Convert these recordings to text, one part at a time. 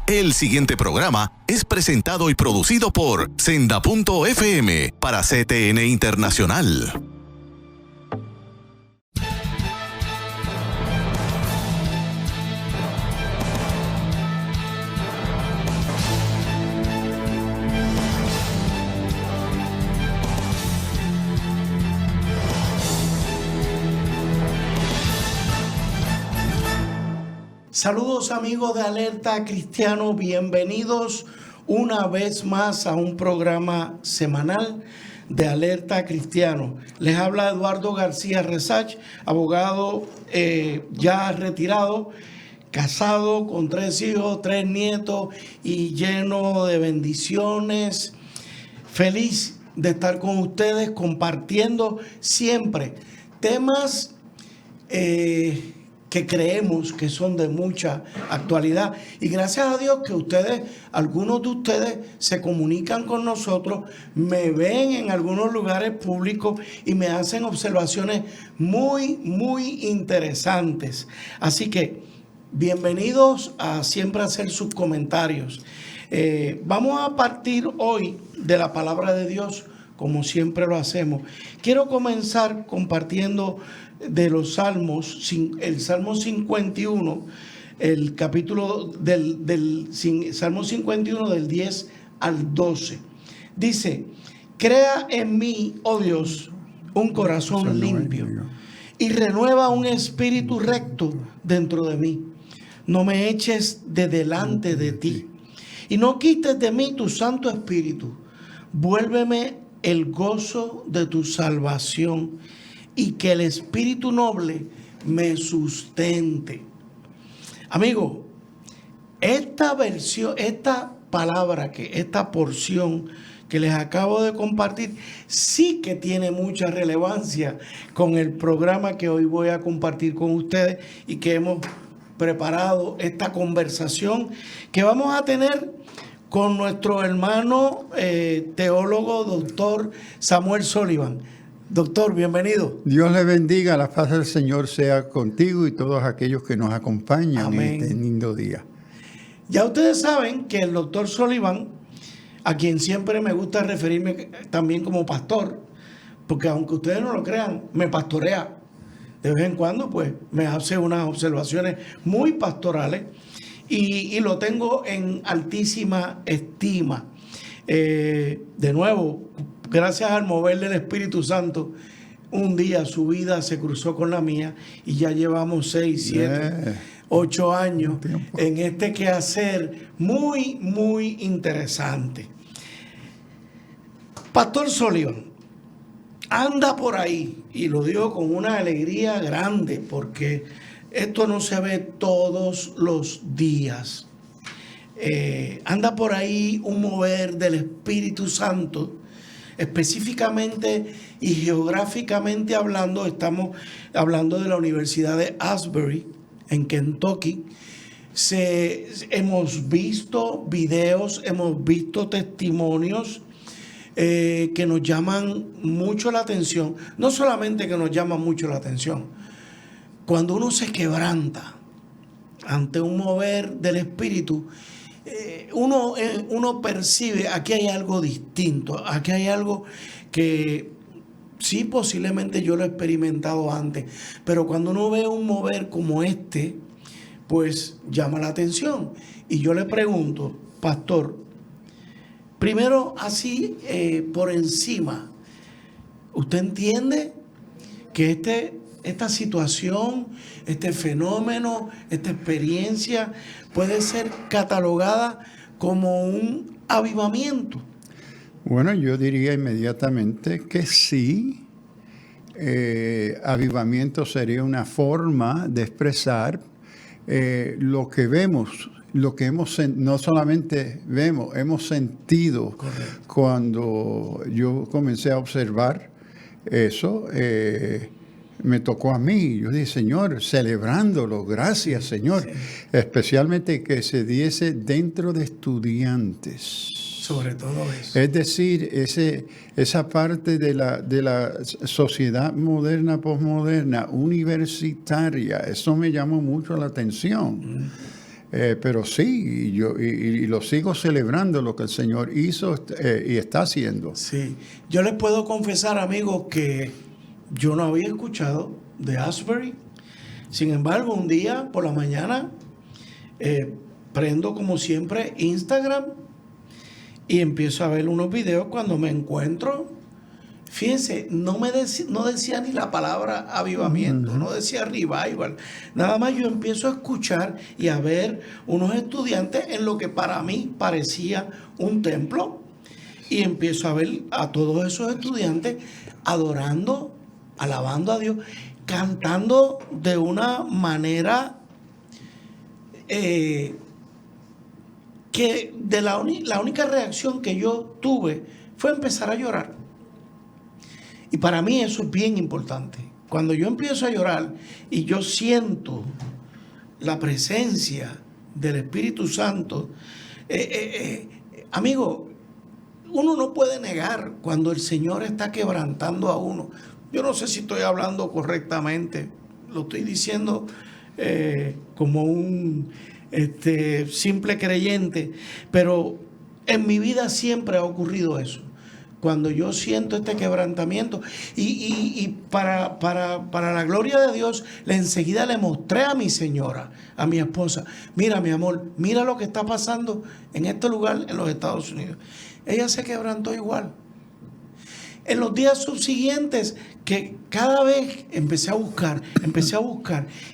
El siguiente programa es presentado y producido por Senda.fm para CTN Internacional. Saludos amigos de Alerta Cristiano, bienvenidos una vez más a un programa semanal de Alerta Cristiano. Les habla Eduardo García Resach, abogado ya retirado, casado con 3 hijos, 3 nietos y lleno de bendiciones. Feliz de estar con ustedes compartiendo siempre temas que creemos que son de mucha actualidad. Y gracias a Dios que ustedes, algunos de ustedes se comunican con nosotros, me ven en algunos lugares públicos y me hacen observaciones muy, muy interesantes. Así que bienvenidos a siempre hacer sus comentarios. Vamos a partir hoy de la palabra de Dios, como siempre lo hacemos. Quiero comenzar compartiendo de los Salmos, el Salmo 51, el capítulo del Salmo 51 del 10 al 12. Dice: crea en mí, oh Dios, un corazón limpio y renueva un espíritu recto dentro de mí. No me eches de delante de ti y no quites de mí tu Santo Espíritu. Vuélveme el gozo de tu salvación y que el espíritu noble me sustente. Amigo, esta porción que les acabo de compartir, sí que tiene mucha relevancia con el programa que hoy voy a compartir con ustedes y que hemos preparado esta conversación que vamos a tener con nuestro hermano teólogo, doctor Samuel Sullivan. Doctor, bienvenido. Dios le bendiga, la paz del Señor sea contigo y todos aquellos que nos acompañan. Amén. En este lindo día. Ya ustedes saben que el doctor Sullivan, a quien siempre me gusta referirme también como pastor, porque aunque ustedes no lo crean, me pastorea. De vez en cuando, pues, me hace unas observaciones muy pastorales y lo tengo en altísima estima. De nuevo, gracias al mover del Espíritu Santo, un día su vida se cruzó con la mía y ya llevamos 6, 7, 8 años en este quehacer muy, muy interesante. Pastor Sullivan anda por ahí, y lo digo con una alegría grande porque esto no se ve todos los días. Anda por ahí un mover del Espíritu Santo. Específicamente y geográficamente hablando, estamos hablando de la Universidad de Asbury, en Kentucky. Hemos visto videos, hemos visto testimonios que nos llaman mucho la atención. No solamente que nos llaman mucho la atención, cuando uno se quebranta ante un mover del Espíritu, uno percibe, aquí hay algo distinto, aquí hay algo que sí, posiblemente yo lo he experimentado antes, pero cuando uno ve un mover como este, pues llama la atención. Y yo le pregunto, pastor, primero así por encima, ¿usted entiende que esta situación, este fenómeno, esta experiencia puede ser catalogada como un avivamiento? Bueno, yo diría inmediatamente que sí. Avivamiento sería una forma de expresar lo que vemos, lo que no solamente vemos, hemos sentido. Correcto. Cuando yo comencé a observar eso, me tocó a mí. Yo dije, Señor, celebrándolo, gracias, Señor. Sí. Especialmente que se diese dentro de estudiantes. Sobre todo eso. Es decir, esa parte de la sociedad moderna, posmoderna, universitaria, eso me llamó mucho la atención. Pero sí, y lo sigo celebrando lo que el Señor hizo y está haciendo. Sí, yo les puedo confesar, amigos, que yo no había escuchado de Asbury. Sin embargo, un día por la mañana prendo como siempre Instagram y empiezo a ver unos videos. Cuando me encuentro, fíjense, no decía ni la palabra avivamiento, no decía revival. Nada más yo empiezo a escuchar y a ver unos estudiantes en lo que para mí parecía un templo. Y empiezo a ver a todos esos estudiantes adorando, alabando a Dios, cantando de una manera que la única reacción que yo tuve fue empezar a llorar. Y para mí eso es bien importante. Cuando yo empiezo a llorar y yo siento la presencia del Espíritu Santo, amigo, uno no puede negar cuando el Señor está quebrantando a uno. Yo no sé si estoy hablando correctamente, lo estoy diciendo como un simple creyente, pero en mi vida siempre ha ocurrido eso. Cuando yo siento este quebrantamiento y para la gloria de Dios, enseguida le mostré a mi señora, a mi esposa: mira, mi amor, mira lo que está pasando en este lugar en los Estados Unidos. Ella se quebrantó igual. En los días subsiguientes, que cada vez empecé a buscar,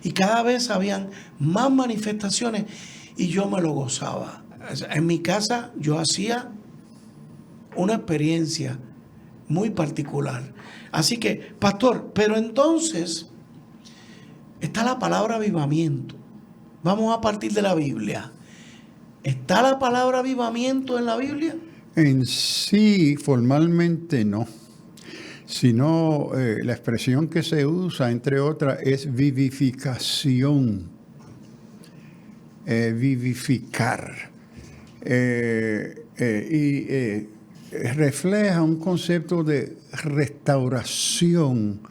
y cada vez habían más manifestaciones y yo me lo gozaba. En mi casa yo hacía una experiencia muy particular. Así que, pastor, pero entonces está la palabra avivamiento. Vamos a partir de la Biblia. ¿Está la palabra avivamiento en la Biblia? En sí, formalmente no, sino la expresión que se usa, entre otras, es vivificación, vivificar, y refleja un concepto de restauración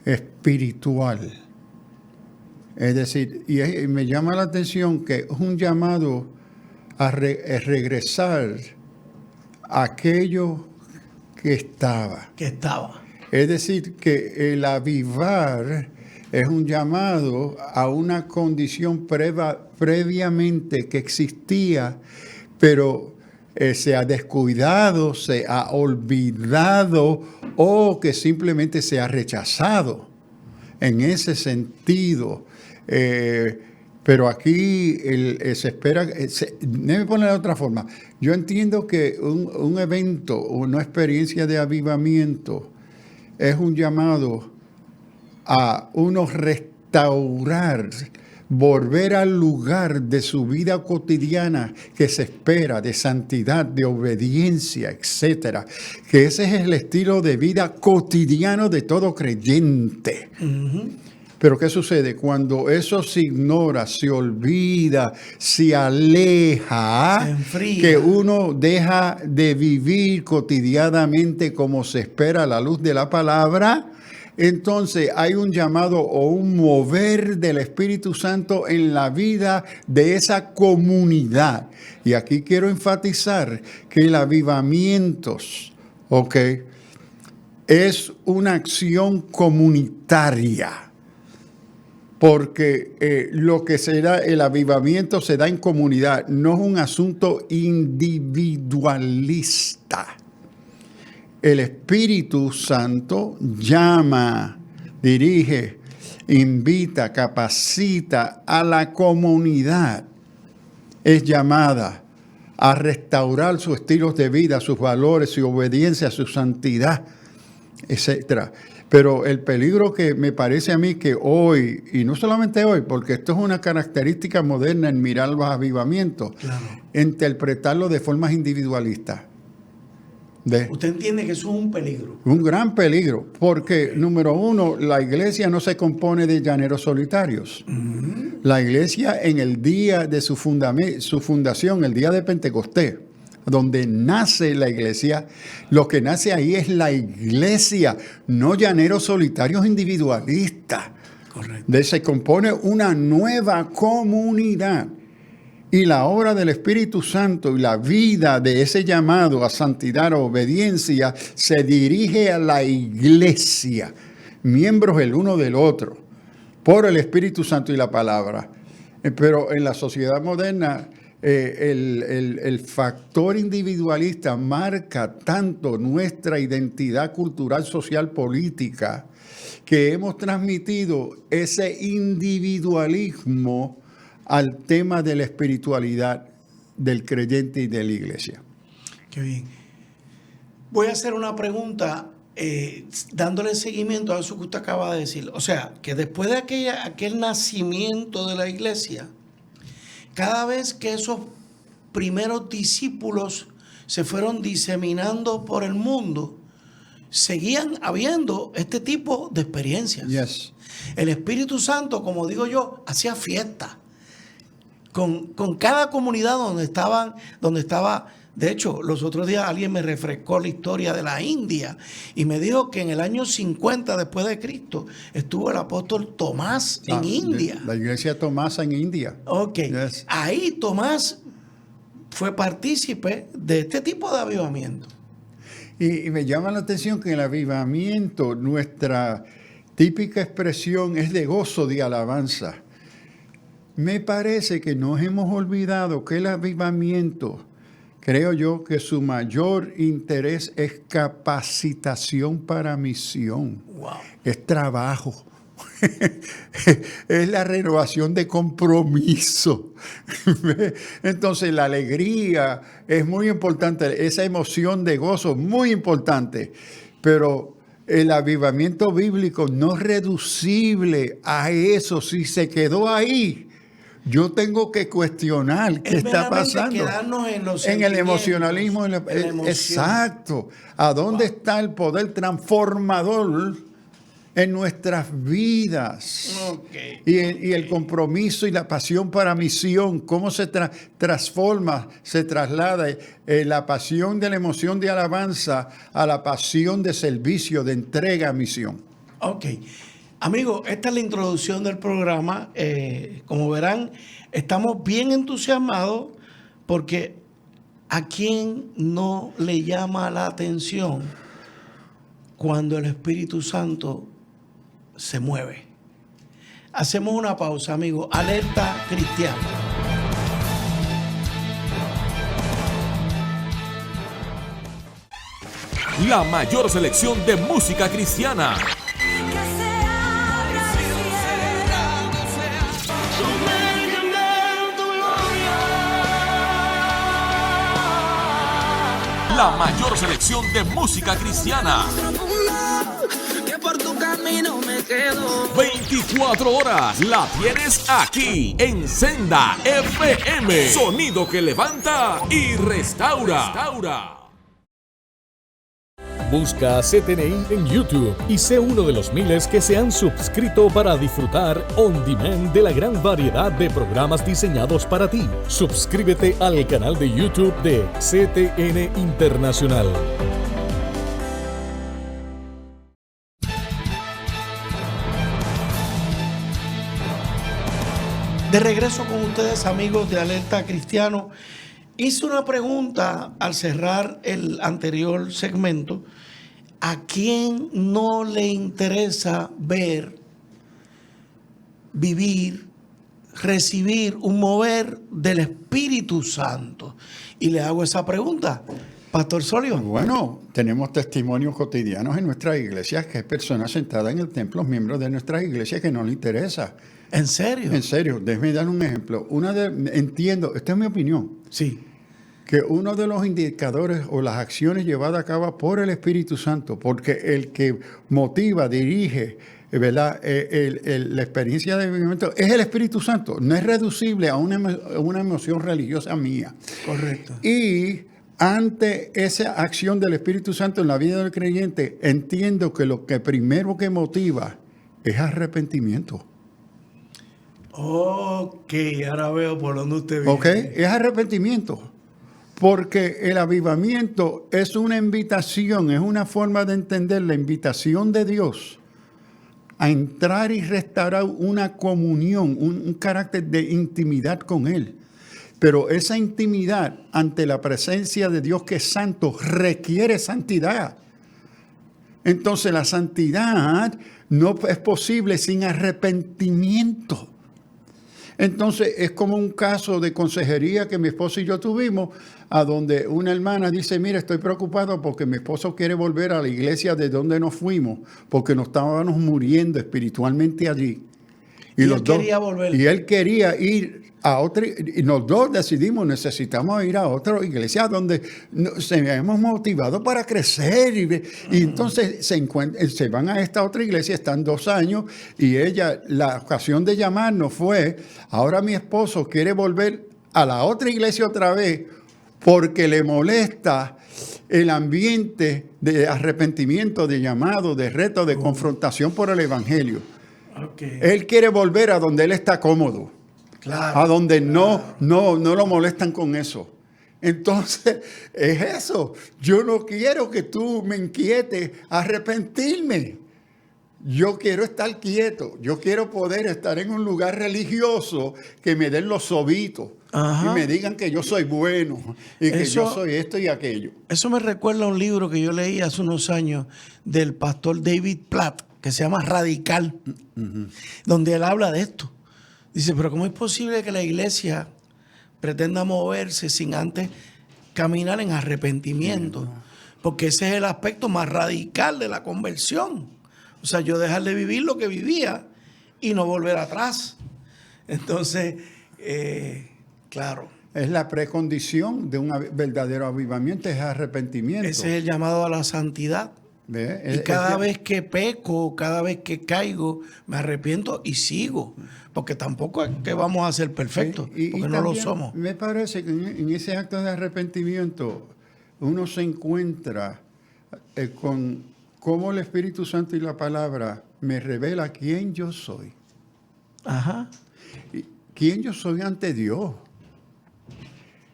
espiritual. Es decir, y me llama la atención que es un llamado a regresar aquello que estaba. Es decir, que el avivar es un llamado a una condición previamente que existía, pero se ha descuidado, se ha olvidado o que simplemente se ha rechazado. En ese sentido, pero aquí se espera, déjeme ponerlo de otra forma. Yo entiendo que un evento, una experiencia de avivamiento, es un llamado a uno restaurar, volver al lugar de su vida cotidiana que se espera, de santidad, de obediencia, etcétera. Que ese es el estilo de vida cotidiano de todo creyente. Pero ¿qué sucede? Cuando eso se ignora, se olvida, se aleja, se enfría, que uno deja de vivir cotidianamente como se espera a la luz de la palabra, entonces hay un llamado o un mover del Espíritu Santo en la vida de esa comunidad. Y aquí quiero enfatizar que el avivamiento, es una acción comunitaria. Porque lo que se da, el avivamiento se da en comunidad, no es un asunto individualista. El Espíritu Santo llama, dirige, invita, capacita a la comunidad. Es llamada a restaurar sus estilos de vida, sus valores, su obediencia, su santidad, etc. Pero el peligro que me parece a mí que hoy, y no solamente hoy, porque esto es una característica moderna en mirar los avivamientos, claro, interpretarlo de formas individualistas. Usted entiende que eso es un peligro. Un gran peligro, porque, número uno, la iglesia no se compone de llaneros solitarios. La iglesia en el día de su fundación, el día de Pentecostés, donde nace la iglesia, lo que nace ahí es la iglesia, no llaneros solitarios individualistas. Correcto. Se compone una nueva comunidad. Y la obra del Espíritu Santo y la vida de ese llamado a santidad o obediencia se dirige a la iglesia, miembros el uno del otro, por el Espíritu Santo y la palabra. Pero en la sociedad moderna, el factor individualista marca tanto nuestra identidad cultural, social, política, que hemos transmitido ese individualismo al tema de la espiritualidad del creyente y de la iglesia. Qué bien. Voy a hacer una pregunta dándole seguimiento a eso que usted acaba de decir. O sea, que después de aquel nacimiento de la iglesia, cada vez que esos primeros discípulos se fueron diseminando por el mundo, seguían habiendo este tipo de experiencias. Yes. El Espíritu Santo, como digo yo, hacía fiesta con cada comunidad donde estaba. De hecho, los otros días alguien me refrescó la historia de la India y me dijo que en el año 50 después de Cristo estuvo el apóstol Tomás en India. La iglesia Tomasa en India. Ok. Yes. Ahí Tomás fue partícipe de este tipo de avivamiento. Y me llama la atención que el avivamiento, nuestra típica expresión es de gozo, de alabanza. Me parece que nos hemos olvidado que el avivamiento, creo yo, que su mayor interés es capacitación para misión. Wow. Es trabajo. Es la renovación de compromiso. Entonces la alegría es muy importante, esa emoción de gozo muy importante, pero el avivamiento bíblico no es reducible a eso. Si se quedó ahí, yo tengo que cuestionar qué está pasando. En el emocionalismo. Exacto. ¿A dónde está el poder transformador en nuestras vidas? Okay. Y el compromiso y la pasión para misión, cómo se transforma, se traslada la pasión de la emoción de alabanza a la pasión de servicio, de entrega a misión. Ok. Amigos, esta es la introducción del programa. Como verán, estamos bien entusiasmados porque ¿a quién no le llama la atención cuando el Espíritu Santo se mueve? Hacemos una pausa, amigos. Alerta Cristiana. La mayor selección de música cristiana. La mayor selección de música cristiana. 24 horas la tienes aquí en Senda FM. Sonido que levanta y restaura. Busca a CTNI en YouTube y sé uno de los miles que se han suscrito para disfrutar on demand de la gran variedad de programas diseñados para ti. Suscríbete al canal de YouTube de CTN Internacional. De regreso con ustedes, amigos de Alerta Cristiano. Hice una pregunta al cerrar el anterior segmento. ¿A quién no le interesa ver, vivir, recibir un mover del Espíritu Santo? Y le hago esa pregunta, Pastor Sullivan. Bueno, tenemos testimonios cotidianos en nuestras iglesias que hay personas sentadas en el templo, miembros de nuestras iglesias que no le interesa. ¿En serio? En serio, déjeme dar un ejemplo. Entiendo, esta es mi opinión. Sí. Que uno de los indicadores o las acciones llevadas a cabo por el Espíritu Santo, porque el que motiva, dirige, ¿verdad? La experiencia de vivimiento es el Espíritu Santo. No es reducible a una emoción religiosa mía. Correcto. Y ante esa acción del Espíritu Santo en la vida del creyente, entiendo que lo que primero que motiva es arrepentimiento. Ok, ahora veo por dónde usted viene. Ok, es arrepentimiento. Porque el avivamiento es una invitación, es una forma de entender la invitación de Dios a entrar y restaurar una comunión, un carácter de intimidad con Él. Pero esa intimidad ante la presencia de Dios que es santo requiere santidad. Entonces la santidad no es posible sin arrepentimiento. Entonces es como un caso de consejería que mi esposo y yo tuvimos, a donde una hermana dice, mira, estoy preocupado porque mi esposo quiere volver a la iglesia de donde nos fuimos, porque nos estábamos muriendo espiritualmente allí. Y él quería volver. Y él quería ir a otra, y los dos decidimos, necesitamos ir a otra iglesia donde se hemos motivado para crecer. Y entonces se van a esta otra iglesia, están 2 años, y la ocasión de llamarnos fue, ahora mi esposo quiere volver a la otra iglesia otra vez, porque le molesta el ambiente de arrepentimiento, de llamado, de reto, de confrontación por el evangelio. Okay. Él quiere volver a donde él está cómodo. Claro, a donde no lo molestan con eso. Entonces, es eso. Yo no quiero que tú me inquietes a arrepentirme. Yo quiero estar quieto. Yo quiero poder estar en un lugar religioso que me den los sobitos. Ajá. Y me digan que yo soy bueno y que yo soy esto y aquello. Eso me recuerda a un libro que yo leí hace unos años del pastor David Platt, que se llama Radical, donde él habla de esto. Dice, pero ¿cómo es posible que la iglesia pretenda moverse sin antes caminar en arrepentimiento? Porque ese es el aspecto más radical de la conversión. O sea, yo dejar de vivir lo que vivía y no volver atrás. Entonces, claro. Es la precondición de un verdadero avivamiento, es arrepentimiento. Ese es el llamado a la santidad. Y cada vez que peco, cada vez que caigo, me arrepiento y sigo. Porque tampoco es que vamos a ser perfectos, porque no lo somos. Me parece que en ese acto de arrepentimiento uno se encuentra con cómo el Espíritu Santo y la palabra me revela quién yo soy. Ajá. Quién yo soy ante Dios.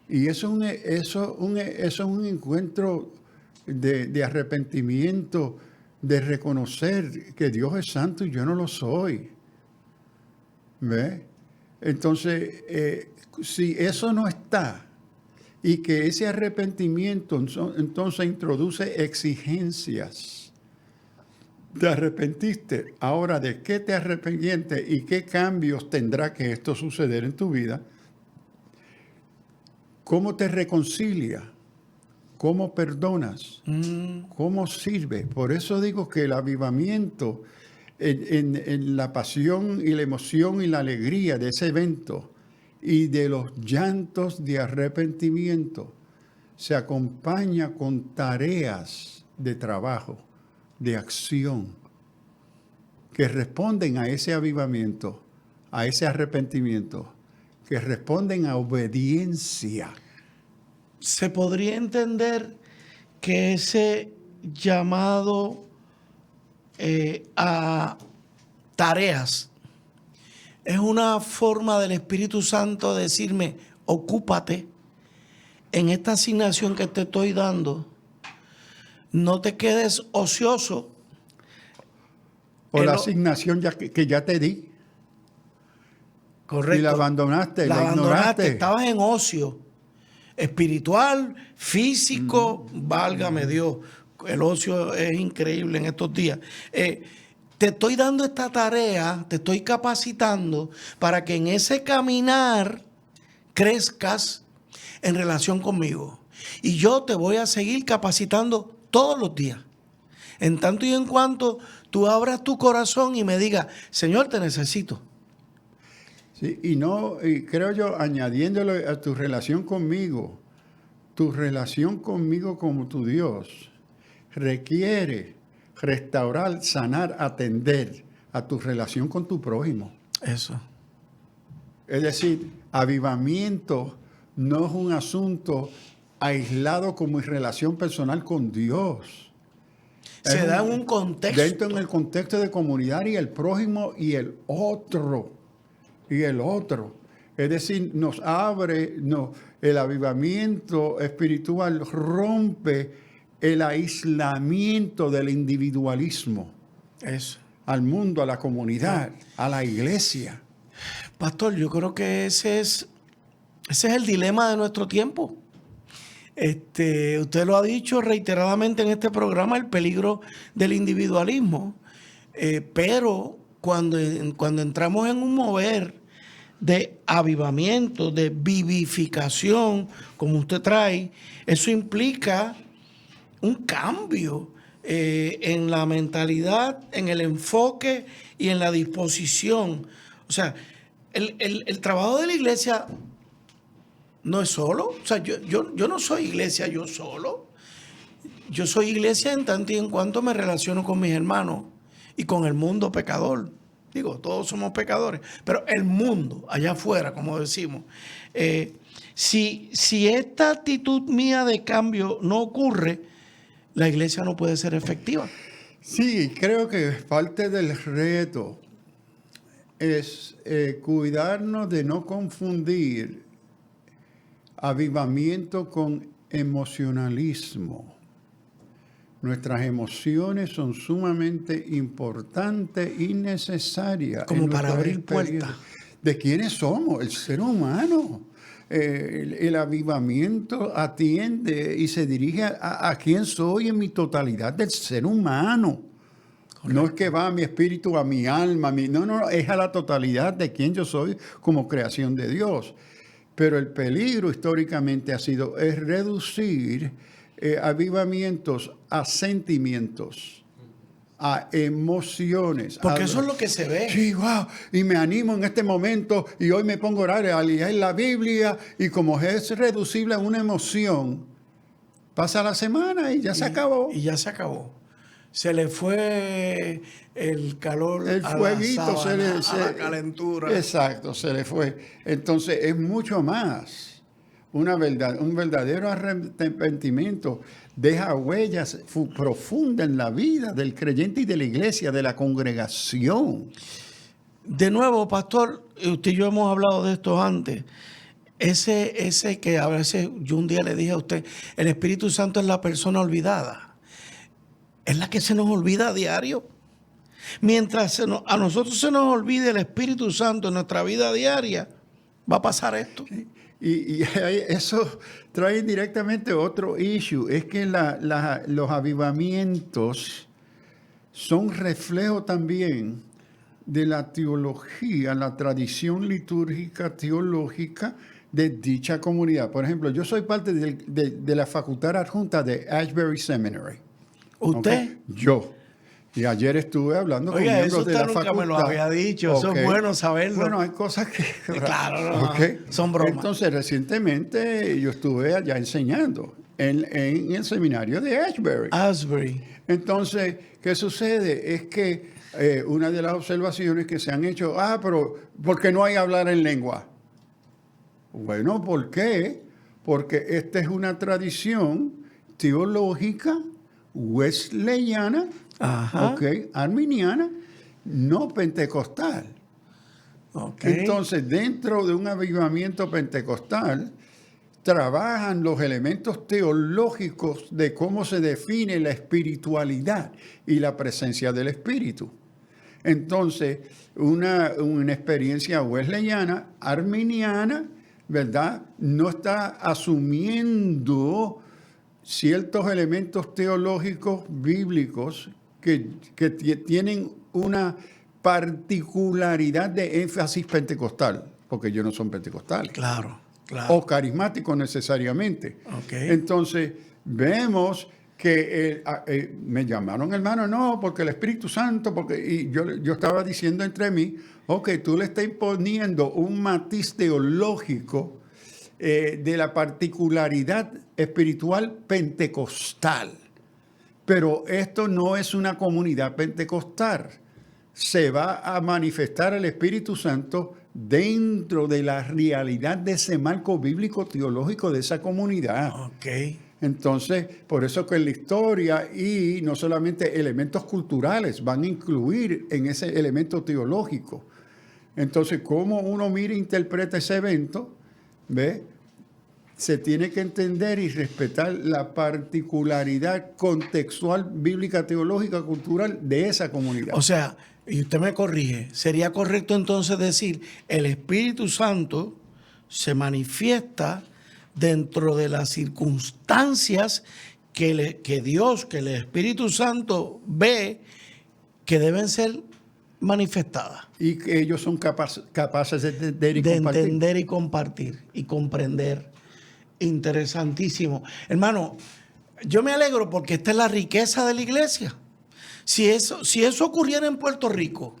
Y eso es un encuentro de arrepentimiento, de reconocer que Dios es santo y yo no lo soy. ¿Ve? Entonces, si eso no está y que ese arrepentimiento entonces introduce exigencias, te arrepentiste, ahora ¿de qué te arrepentiste y qué cambios tendrá que esto suceder en tu vida? ¿Cómo te reconcilia? ¿Cómo perdonas? ¿Cómo sirve? Por eso digo que el avivamiento en la pasión y la emoción y la alegría de ese evento y de los llantos de arrepentimiento se acompaña con tareas de trabajo, de acción, que responden a ese avivamiento, a ese arrepentimiento, que responden a obediencia. Se podría entender que ese llamado a tareas es una forma del Espíritu Santo de decirme, ocúpate en esta asignación que te estoy dando, no te quedes ocioso. O la asignación que ya te di. Correcto. Y la abandonaste, la ignoraste. Estabas en ocio espiritual, físico, válgame Dios. El ocio es increíble en estos días. Te estoy dando esta tarea, te estoy capacitando para que en ese caminar crezcas en relación conmigo. Y yo te voy a seguir capacitando todos los días. En tanto y en cuanto tú abras tu corazón y me digas, Señor, te necesito. Sí, y creo yo, añadiéndole a tu relación conmigo como tu Dios, requiere restaurar, sanar, atender a tu relación con tu prójimo. Eso. Es decir, avivamiento no es un asunto aislado como en relación personal con Dios. Se da en un contexto. Dentro en el contexto de comunidad y el prójimo y el otro. Es decir, nos abre, el avivamiento espiritual rompe el aislamiento del individualismo. Eso. Al mundo, a la comunidad, a la iglesia. Pastor, yo creo que ese es el dilema de nuestro tiempo. Usted lo ha dicho reiteradamente en este programa, el peligro del individualismo. Pero cuando entramos en un mover de avivamiento, de vivificación, como usted trae, eso implica un cambio en la mentalidad, en el enfoque y en la disposición. O sea, el trabajo de la iglesia no es solo. O sea, yo no soy iglesia yo solo. Yo soy iglesia en tanto y en cuanto me relaciono con mis hermanos y con el mundo pecador. Digo, todos somos pecadores, pero el mundo, allá afuera, como decimos. Si esta actitud mía de cambio no ocurre, la iglesia no puede ser efectiva. Sí, creo que parte del reto es cuidarnos de no confundir avivamiento con emocionalismo. Nuestras emociones son sumamente importantes y necesarias. Como para abrir puertas. ¿De quiénes somos? El ser humano. El avivamiento atiende y se dirige a quién soy en mi totalidad del ser humano. Correcto. No es que va a mi espíritu, a mi alma, no, es a la totalidad de quién yo soy como creación de Dios. Pero el peligro históricamente es reducir avivamientos a sentimientos, a emociones. Porque eso es lo que se ve. Sí, wow. Y me animo en este momento y hoy me pongo a orar, a leer la Biblia, y como es reducible a una emoción, pasa la semana y ya se acabó. Y ya se acabó. Se le fue el calor, el fueguito, a la calentura. Exacto, se le fue. Entonces es mucho más. Un verdadero arrepentimiento deja huellas profundas en la vida del creyente y de la iglesia, de la congregación. De nuevo, pastor, usted y yo hemos hablado de esto antes. Ese que a veces yo un día le dije a usted, el Espíritu Santo es la persona olvidada. Es la que se nos olvida a diario. Mientras a nosotros se nos olvide el Espíritu Santo en nuestra vida diaria, va a pasar esto. Y eso trae directamente otro issue. Es que los avivamientos son reflejo también de la teología, la tradición litúrgica teológica de dicha comunidad. Por ejemplo, yo soy parte de la facultad adjunta de Ashbury Seminary. ¿Usted? ¿Okay? Yo. Y ayer estuve hablando con miembros de la facultad. Nunca me lo había dicho. Okay. Eso es bueno saberlo. Bueno, hay cosas que... Claro, no, okay. Son bromas. Entonces, recientemente yo estuve allá enseñando en el seminario de Ashbury. Entonces, ¿qué sucede? Es que una de las observaciones que se han hecho, pero ¿por qué no hay hablar en lengua? Bueno, ¿por qué? Porque esta es una tradición teológica wesleyana, arminiana, no pentecostal. Okay. Entonces, dentro de un avivamiento pentecostal, trabajan los elementos teológicos de cómo se define la espiritualidad y la presencia del Espíritu. Entonces, una experiencia wesleyana, arminiana, ¿verdad? No está asumiendo ciertos elementos teológicos bíblicos que tienen una particularidad de énfasis pentecostal, porque ellos no son pentecostales. Claro. O carismáticos necesariamente. Okay. Entonces, vemos que me llamaron hermano, no, porque el Espíritu Santo, y yo estaba diciendo entre mí, tú le estás imponiendo un matiz teológico de la particularidad espiritual pentecostal. Pero esto no es una comunidad pentecostal. Se va a manifestar el Espíritu Santo dentro de la realidad de ese marco bíblico teológico de esa comunidad. Okay. Entonces, por eso que en la historia y no solamente elementos culturales van a incluir en ese elemento teológico. Entonces, ¿cómo uno mira e interpreta ese evento? ¿Ve? Se tiene que entender y respetar la particularidad contextual, bíblica, teológica, cultural de esa comunidad. O sea, y usted me corrige, sería correcto entonces decir, el Espíritu Santo se manifiesta dentro de las circunstancias que Dios, que el Espíritu Santo ve que deben ser manifestadas. Y que ellos son capaces de entender y compartir. Y comprender. Interesantísimo. Hermano, yo me alegro porque esta es la riqueza de la iglesia. Si eso ocurriera en Puerto Rico,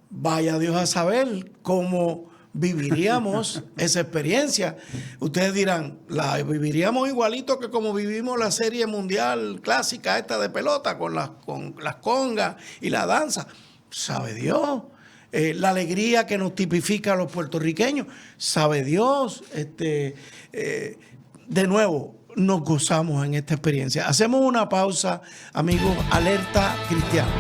vaya Dios a saber cómo viviríamos esa experiencia. Ustedes dirán, la viviríamos igualito que como vivimos la serie mundial clásica esta de pelota, con las congas y la danza. ¿Sabe Dios? La alegría que nos tipifica a los puertorriqueños. ¿Sabe Dios? De nuevo, nos gozamos en esta experiencia. Hacemos una pausa, amigos. Alerta Cristiana.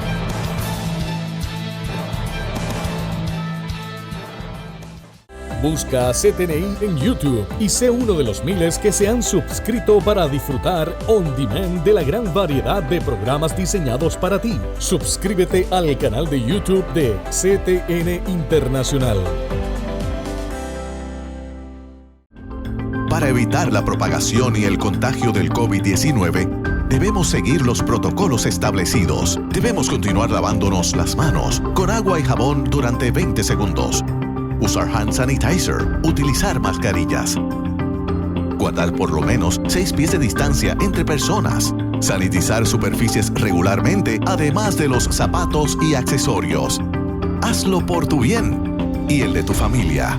Busca a CTNI en YouTube y sé uno de los miles que se han suscrito para disfrutar on demand de la gran variedad de programas diseñados para ti. Suscríbete al canal de YouTube de CTN Internacional. Para evitar la propagación y el contagio del COVID-19, debemos seguir los protocolos establecidos. Debemos continuar lavándonos las manos con agua y jabón durante 20 segundos. Usar hand sanitizer, utilizar mascarillas. Guardar por lo menos 6 pies de distancia entre personas. Sanitizar superficies regularmente, además de los zapatos y accesorios. Hazlo por tu bien y el de tu familia.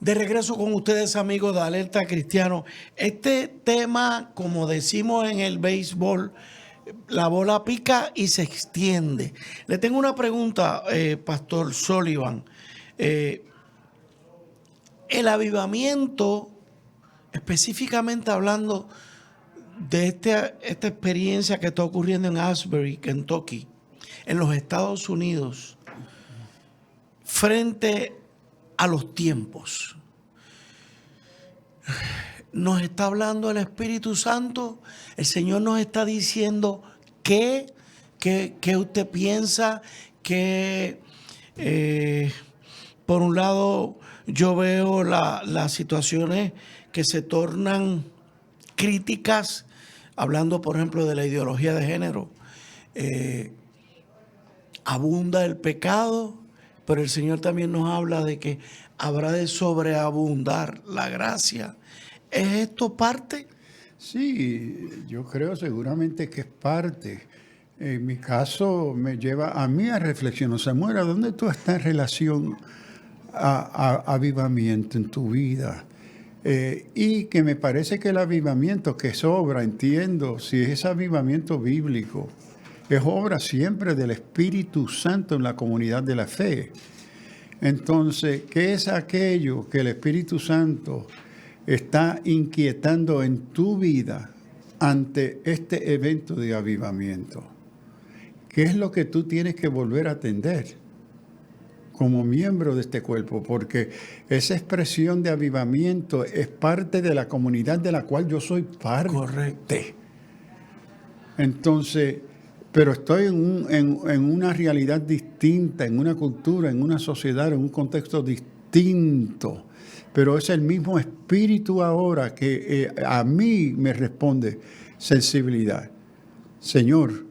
De regreso con ustedes, amigos de Alerta Cristiano. Este tema, como decimos en el béisbol, la bola pica y se extiende. Le tengo una pregunta, Pastor Sullivan. El avivamiento, específicamente hablando de esta experiencia que está ocurriendo en Asbury, Kentucky, en los Estados Unidos, frente a los tiempos. Nos está hablando el Espíritu Santo. El Señor nos está diciendo qué usted piensa, que por un lado yo veo las situaciones que se tornan críticas, hablando por ejemplo de la ideología de género. Abunda el pecado, pero el Señor también nos habla de que habrá de sobreabundar la gracia. ¿Es esto parte? Sí, yo creo seguramente que es parte. En mi caso me lleva a mí a reflexionar. Samuel, ¿dónde tú estás en relación a avivamiento en tu vida? Y que me parece que el avivamiento que sobra, entiendo, si es avivamiento bíblico, es obra siempre del Espíritu Santo en la comunidad de la fe. Entonces, ¿qué es aquello que el Espíritu Santo está inquietando en tu vida ante este evento de avivamiento? ¿Qué es lo que tú tienes que volver a atender como miembro de este cuerpo? Porque esa expresión de avivamiento es parte de la comunidad de la cual yo soy parte. Correcto. Entonces, pero estoy en una realidad distinta, en una cultura, en una sociedad, en un contexto distinto. Pero es el mismo espíritu ahora que a mí me responde sensibilidad. Señor,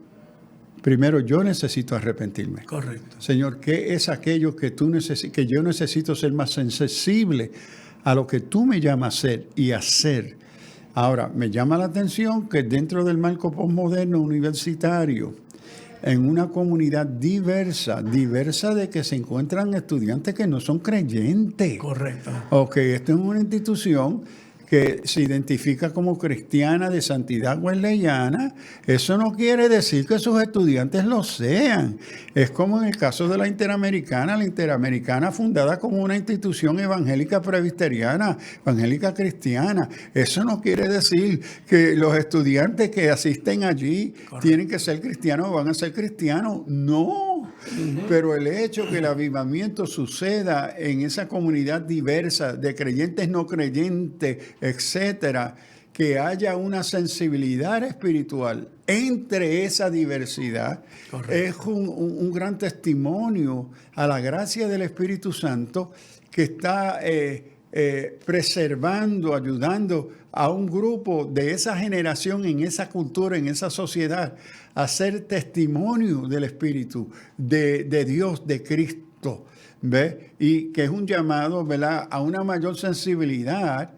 primero yo necesito arrepentirme. Correcto. Señor, ¿qué es aquello que que yo necesito ser más sensible a lo que tú me llamas a ser y hacer? Ahora, me llama la atención que dentro del marco postmoderno universitario, en una comunidad diversa de que se encuentran estudiantes que no son creyentes. Correcto. Ok, esto es una institución que se identifica como cristiana de santidad wesleyana, eso no quiere decir que sus estudiantes lo sean. Es como en el caso de la Interamericana fundada como una institución evangélica presbiteriana, evangélica cristiana. Eso no quiere decir que los estudiantes que asisten allí tienen que ser cristianos o van a ser cristianos. No. Pero el hecho que el avivamiento suceda en esa comunidad diversa de creyentes, no creyentes, etcétera, que haya una sensibilidad espiritual entre esa diversidad, es un gran testimonio a la gracia del Espíritu Santo que está preservando, ayudando a un grupo de esa generación, en esa cultura, en esa sociedad, a ser testimonio del Espíritu, de Dios, de Cristo, ¿ves? Y que es un llamado, ¿verdad?, a una mayor sensibilidad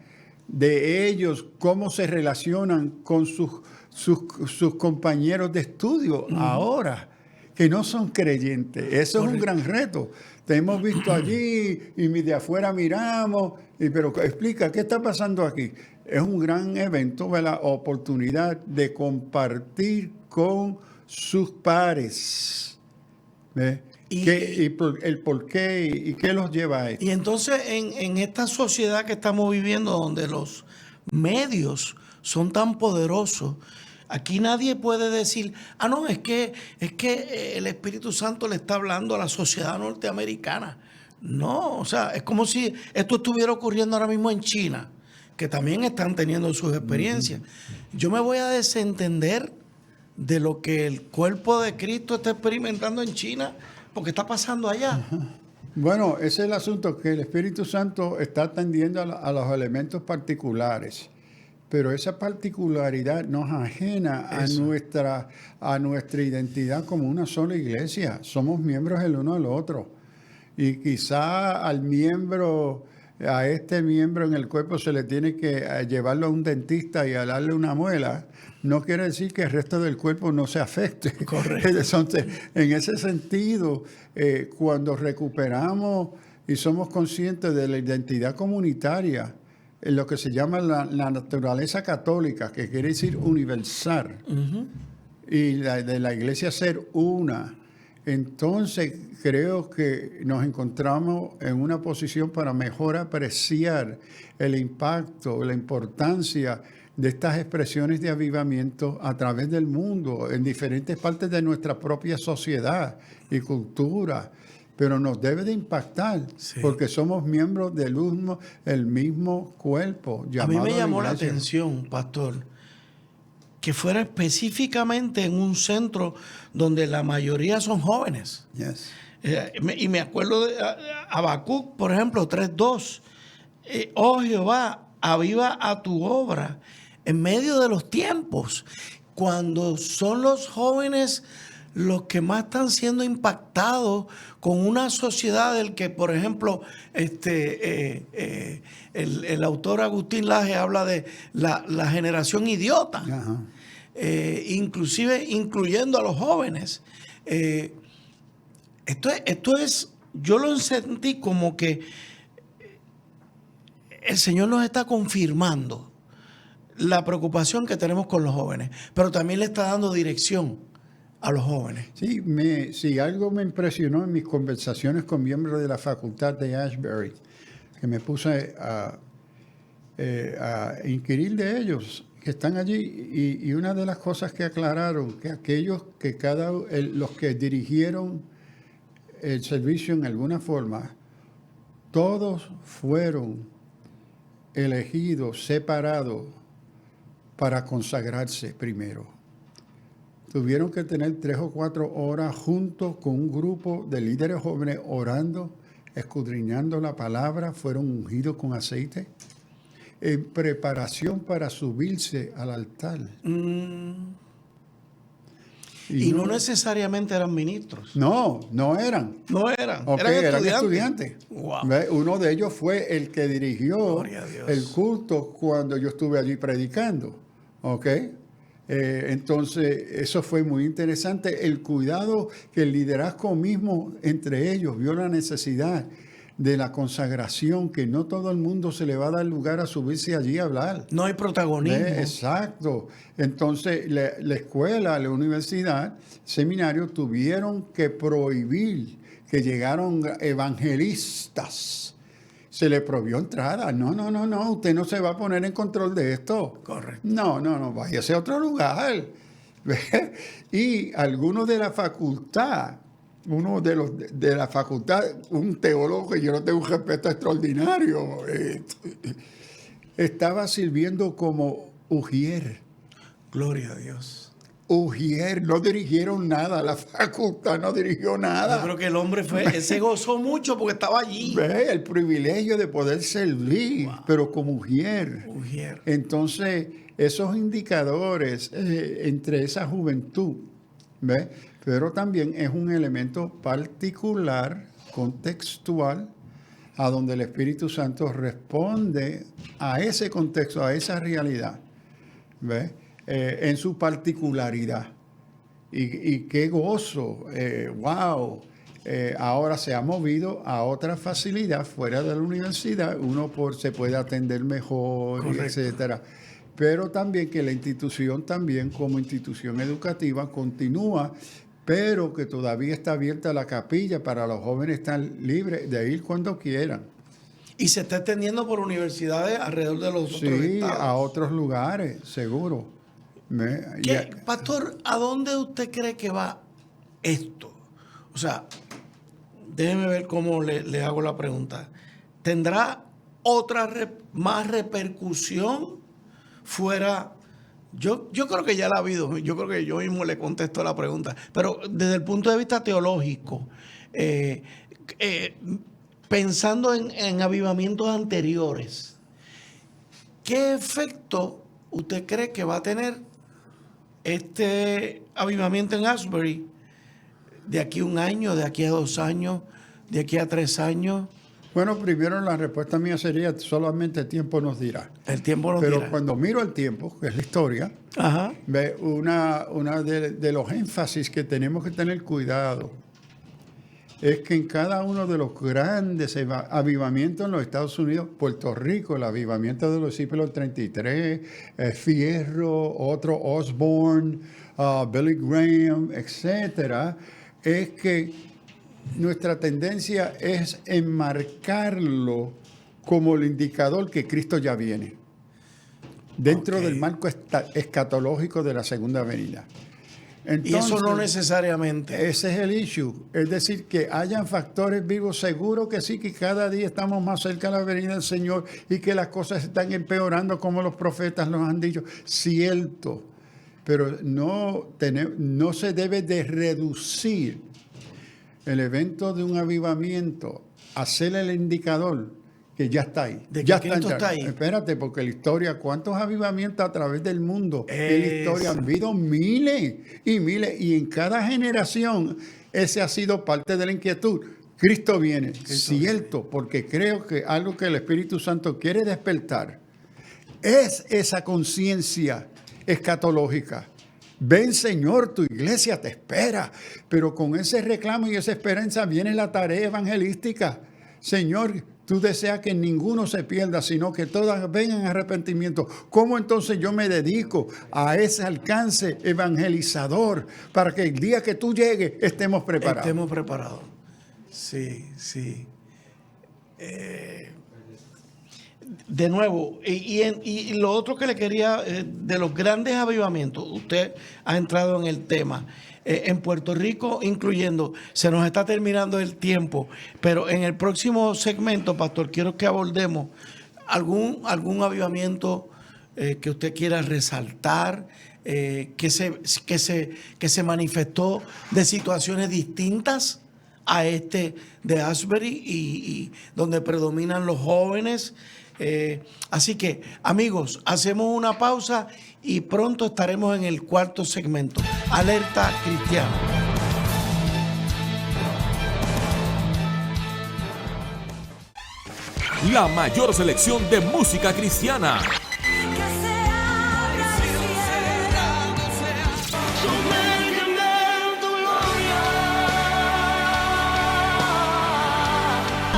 de ellos, cómo se relacionan con sus compañeros de estudio ahora, que no son creyentes. Eso es un gran reto. Te hemos visto allí y de afuera miramos, pero explica, ¿qué está pasando aquí? Es un gran evento, ¿verdad?, oportunidad de compartir con sus pares. ¿Ves? El por qué y qué los lleva a esto. Y entonces en esta sociedad que estamos viviendo, donde los medios son tan poderosos, aquí nadie puede decir, no, es que el Espíritu Santo le está hablando a la sociedad norteamericana. No, o sea, es como si esto estuviera ocurriendo ahora mismo en China, que también están teniendo sus experiencias. Yo me voy a desentender de lo que el cuerpo de Cristo está experimentando en China, porque está pasando allá. Bueno, ese es el asunto, que el Espíritu Santo está atendiendo a los elementos particulares, pero esa particularidad nos ajena a nuestra identidad como una sola iglesia. Somos miembros el uno del otro. Y quizá a este miembro en el cuerpo se le tiene que llevarlo a un dentista y a darle una muela. No quiere decir que el resto del cuerpo no se afecte. Correcto. Entonces, en ese sentido, cuando recuperamos y somos conscientes de la identidad comunitaria, en lo que se llama la naturaleza católica, que quiere decir universal, y de la iglesia ser una, entonces creo que nos encontramos en una posición para mejor apreciar el impacto, la importancia de estas expresiones de avivamiento a través del mundo, en diferentes partes de nuestra propia sociedad y cultura. Pero nos debe de impactar, porque somos miembros del mismo cuerpo. A mí me llamó la atención, pastor, que fuera específicamente en un centro donde la mayoría son jóvenes. Yes. Y me acuerdo de Habacuc, por ejemplo, 3:2. Oh Jehová, aviva a tu obra en medio de los tiempos, cuando son los jóvenes los que más están siendo impactados con una sociedad del que, por ejemplo, el autor Agustín Laje habla de la generación idiota, inclusive incluyendo a los jóvenes. Esto es, yo lo sentí como que el Señor nos está confirmando la preocupación que tenemos con los jóvenes, pero también le está dando dirección a los jóvenes. Sí, si algo me impresionó en mis conversaciones con miembros de la facultad de Ashbury, que me puse a inquirir de ellos que están allí, y una de las cosas que aclararon, que aquellos que los que dirigieron el servicio en alguna forma, todos fueron elegidos, separados, para consagrarse primero. Tuvieron que tener 3 o 4 horas juntos con un grupo de líderes jóvenes orando, escudriñando la palabra, fueron ungidos con aceite, en preparación para subirse al altar. Y no necesariamente eran ministros. No eran. No eran. Okay, eran estudiantes. Wow. Uno de ellos fue el que dirigió el culto cuando yo estuve allí predicando. Entonces, eso fue muy interesante. El cuidado que el liderazgo mismo entre ellos vio la necesidad de la consagración, que no todo el mundo se le va a dar lugar a subirse allí a hablar. No hay protagonismo. Exacto. Entonces, la escuela, la universidad, seminario, tuvieron que prohibir que llegaron evangelistas. Se le prohibió entrada. No, usted no se va a poner en control de esto. Correcto. No, váyase a otro lugar. Y algunos de la facultad, un teólogo que yo no tengo un respeto extraordinario, estaba sirviendo como ujier. Gloria a Dios. Ujier, no dirigieron nada, la facultad no dirigió nada. Yo creo que el hombre se gozó mucho porque estaba allí. El privilegio de poder servir, pero como ujier. Entonces, esos indicadores entre esa juventud, ¿ves? Pero también es un elemento particular, contextual, a donde el Espíritu Santo responde a ese contexto, a esa realidad, ¿ves? En su particularidad. Y qué gozo, wow. Ahora se ha movido a otra facilidad fuera de la universidad, se puede atender mejor, etcétera. Pero también que la institución también como institución educativa continúa, pero que todavía está abierta la capilla para los jóvenes estar libres de ir cuando quieran. Y se está extendiendo por universidades alrededor de los otros estados. Sí, a otros lugares, seguro. Pastor, ¿a dónde usted cree que va esto? O sea, déjeme ver cómo le hago la pregunta. ¿Tendrá otra más repercusión fuera? Yo creo que ya la ha habido. Yo creo que yo mismo le contesto la pregunta. Pero desde el punto de vista teológico, pensando en avivamientos anteriores, ¿qué efecto usted cree que va a tener este avivamiento en Asbury de aquí a 1 año, de aquí a 2 años, de aquí a 3 años? Bueno, primero la respuesta mía sería solamente el tiempo nos dirá. El tiempo nos dirá. Pero cuando miro el tiempo, que es la historia, ve una de los énfasis que tenemos que tener cuidado es que en cada uno de los grandes avivamientos en los Estados Unidos, Puerto Rico, el avivamiento de los discípulos del 33, Fierro, otro Osborne, Billy Graham, etcétera, es que nuestra tendencia es enmarcarlo como el indicador que Cristo ya viene, dentro del marco escatológico de la segunda venida. Entonces, y eso no necesariamente. Ese es el issue. Es decir, que hayan factores vivos, seguro que sí, que cada día estamos más cerca de la venida del Señor y que las cosas están empeorando como los profetas nos han dicho. Cierto, pero no se debe de reducir el evento de un avivamiento a ser el indicador que ya está ahí. De que Cristo está ahí. Espérate, porque la historia, ¿cuántos avivamientos a través del mundo? En la historia han habido miles y miles, y en cada generación ese ha sido parte de la inquietud. Cristo viene, cierto, porque creo que algo que el Espíritu Santo quiere despertar es esa conciencia escatológica. Ven, Señor, tu iglesia te espera. Pero con ese reclamo y esa esperanza viene la tarea evangelística. Señor, tú deseas que ninguno se pierda, sino que todas vengan a arrepentimiento. ¿Cómo entonces yo me dedico a ese alcance evangelizador para que el día que tú llegues estemos preparados? Estemos preparados. Sí. De nuevo, y lo otro que le quería, de los grandes avivamientos, usted ha entrado en el tema. En Puerto Rico, incluyendo, se nos está terminando el tiempo, pero en el próximo segmento, pastor, quiero que abordemos algún avivamiento que usted quiera resaltar, que se manifestó de situaciones distintas a este de Asbury y donde predominan los jóvenes. Así que, amigos, hacemos una pausa y pronto estaremos en el cuarto segmento. Alerta Cristiana. La mayor selección de música cristiana.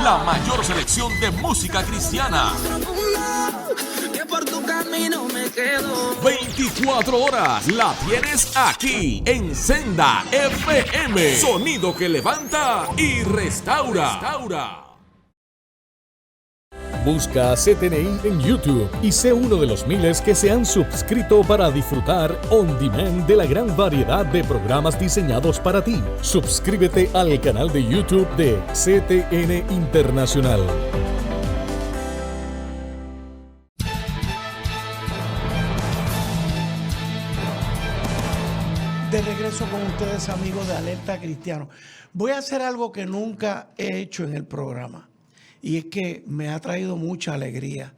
La mayor selección de música cristiana. Que por tu camino me quedo. 24 horas la tienes aquí en Senda FM. Sonido que levanta y restaura. Busca CTNI en YouTube y sé uno de los miles que se han suscrito para disfrutar on demand de la gran variedad de programas diseñados para ti. Suscríbete al canal de YouTube de CTN Internacional. De regreso con ustedes, amigos de Alerta Cristiano. Voy a hacer algo que nunca he hecho en el programa. Y es que me ha traído mucha alegría.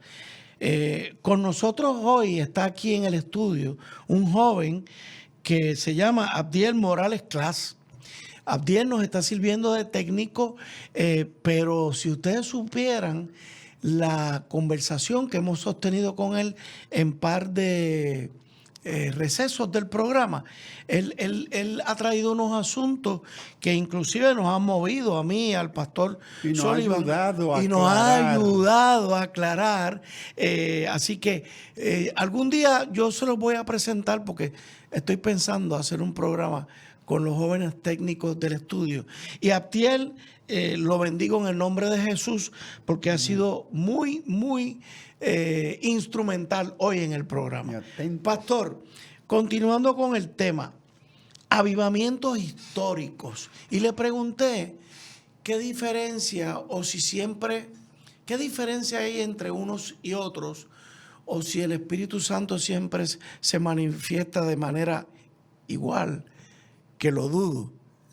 Con nosotros hoy está aquí en el estudio un joven que se llama Abdiel Morales Clas. Abdiel nos está sirviendo de técnico, pero si ustedes supieran la conversación que hemos sostenido con él en par de recesos del programa, él ha traído unos asuntos que inclusive nos han movido a mí, al pastor Sullivan, y nos ha ayudado a aclarar. Así que algún día yo se los voy a presentar porque estoy pensando hacer un programa con los jóvenes técnicos del estudio. Y a Abdiel lo bendigo en el nombre de Jesús porque ha sido muy, muy instrumental hoy en el programa. Pastor, continuando con el tema, avivamientos históricos. Y le pregunté qué diferencia o si siempre, qué diferencia hay entre unos y otros o si el Espíritu Santo siempre se manifiesta de manera igual, que lo dudo.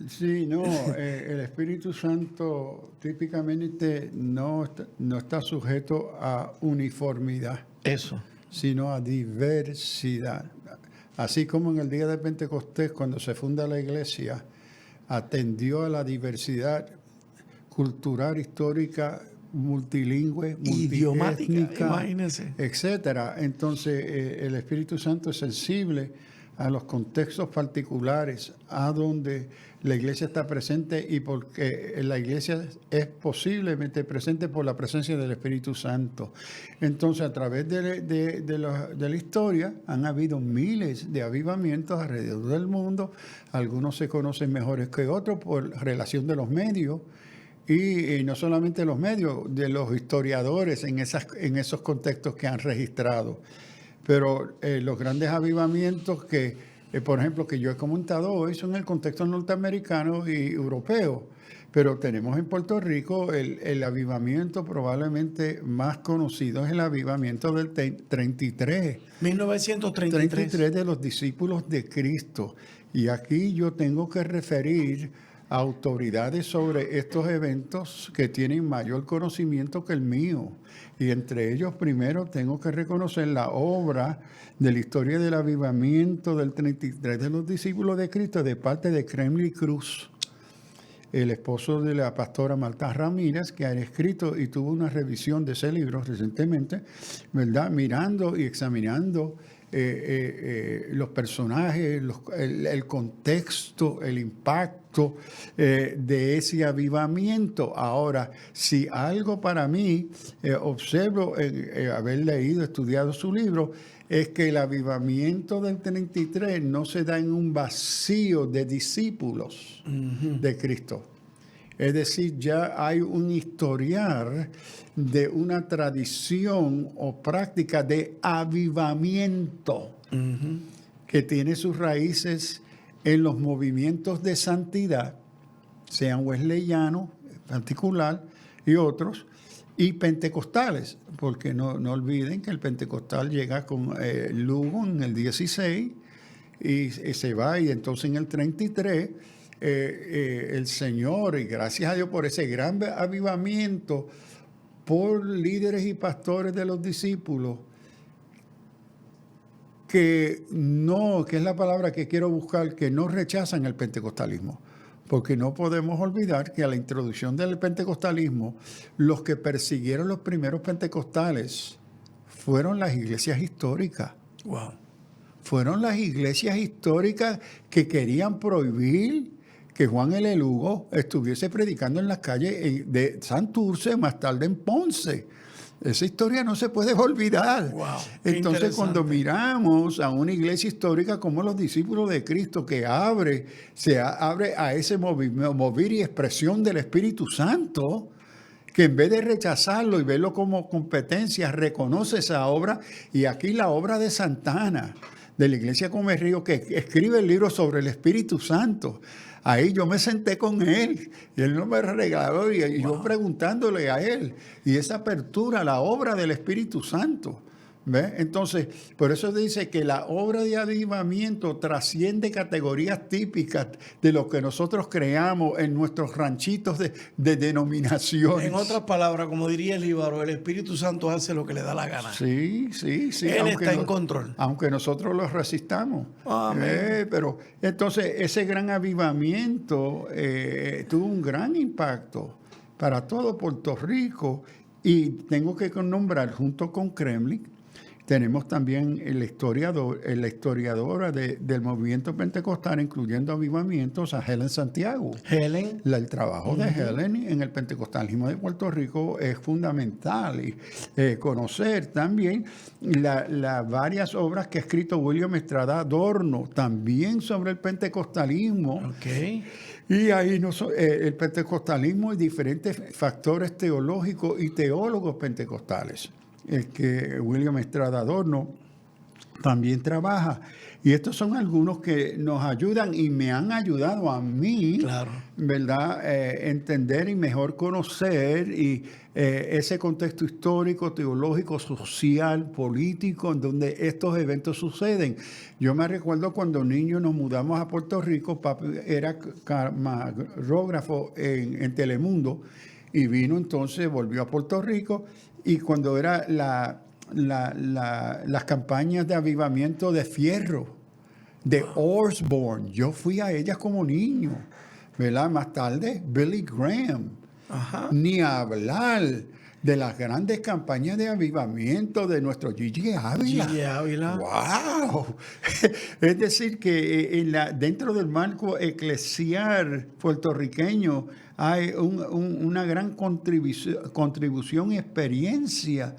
Sí, no, el Espíritu Santo típicamente no está sujeto a uniformidad. Eso. Sino a diversidad. Así como en el día de Pentecostés, cuando se funda la iglesia, atendió a la diversidad cultural, histórica, multilingüe, idiomática, imagínense, etcétera. Entonces, el Espíritu Santo es sensible a los contextos particulares, a donde la iglesia está presente y porque la iglesia es posiblemente presente por la presencia del Espíritu Santo. Entonces, a través de la historia han habido miles de avivamientos alrededor del mundo. Algunos se conocen mejores que otros por relación de los medios. Y no solamente los medios, de los historiadores en esos contextos que han registrado. Pero los grandes avivamientos que, por ejemplo, que yo he comentado hoy son en el contexto norteamericano y europeo. Pero tenemos en Puerto Rico el avivamiento probablemente más conocido, es el avivamiento del 33. 1933. 33 de los discípulos de Cristo. Y aquí yo tengo que referir a autoridades sobre estos eventos que tienen mayor conocimiento que el mío. Y entre ellos, primero, tengo que reconocer la obra de la historia del avivamiento del 33 de los discípulos de Cristo de parte de Kremlin Cruz, el esposo de la pastora Marta Ramírez, que ha escrito y tuvo una revisión de ese libro recientemente, ¿verdad? Mirando y examinando los personajes, el contexto, el impacto de ese avivamiento. Ahora, si algo para mí, observo, haber leído, estudiado su libro, es que el avivamiento del 33 no se da en un vacío de discípulos de Cristo. Es decir, ya hay un historial de una tradición o práctica de avivamiento que tiene sus raíces en los movimientos de santidad, sean wesleyanos en particular y otros, y pentecostales, porque no olviden que el pentecostal llega con Lugo en el 16 y se va, y entonces en el 33 el Señor, y gracias a Dios por ese gran avivamiento, por líderes y pastores de los discípulos, que es la palabra que quiero buscar, que no rechazan el pentecostalismo. Porque no podemos olvidar que a la introducción del pentecostalismo, los que persiguieron los primeros pentecostales fueron las iglesias históricas. Wow. Fueron las iglesias históricas que querían prohibir que Juan L. Lugo estuviese predicando en las calles de Santurce, más tarde en Ponce. Esa historia no se puede olvidar. Wow, entonces, cuando miramos a una iglesia histórica como los discípulos de Cristo, que se abre a ese mover y expresión del Espíritu Santo, que en vez de rechazarlo y verlo como competencia, reconoce esa obra. Y aquí la obra de Santana, de la Iglesia Come Río, que escribe el libro sobre el Espíritu Santo. Ahí yo me senté con él y él no me regaló y yo preguntándole a él. Y esa apertura a la obra del Espíritu Santo. ¿Ve? Entonces, por eso dice que la obra de avivamiento trasciende categorías típicas de lo que nosotros creamos en nuestros ranchitos de denominaciones. En otras palabras, como diría el Íbaro, el Espíritu Santo hace lo que le da la gana. Sí. Él está en control. Aunque nosotros lo resistamos. Amén. Pero entonces ese gran avivamiento tuvo un gran impacto para todo Puerto Rico. Y tengo que nombrar junto con Kremlin, tenemos también la historiadora del movimiento pentecostal, incluyendo avivamientos, a Helen Santiago. Helen. El trabajo de Helen en el pentecostalismo de Puerto Rico es fundamental. Y conocer también las varias obras que ha escrito William Estrada Adorno, también sobre el pentecostalismo. Okay. Y ahí el pentecostalismo y diferentes factores teológicos y teólogos pentecostales. El que William Estrada Adorno también trabaja. Y estos son algunos que nos ayudan y me han ayudado a mí, claro, ¿verdad? Entender y mejor conocer ese contexto histórico, teológico, social, político, en donde estos eventos suceden. Yo me recuerdo cuando niños nos mudamos a Puerto Rico, papi era camarógrafo en Telemundo y vino entonces, volvió a Puerto Rico. Y cuando era las campañas de avivamiento de Fierro, de Osborne, yo fui a ellas como niño, ¿verdad? Más tarde, Billy Graham. Ajá. Ni hablar de las grandes campañas de avivamiento de nuestro Gigi Ávila. Gigi Ávila. ¡Wow! Es decir, que dentro del marco eclesial puertorriqueño hay una gran contribución y experiencia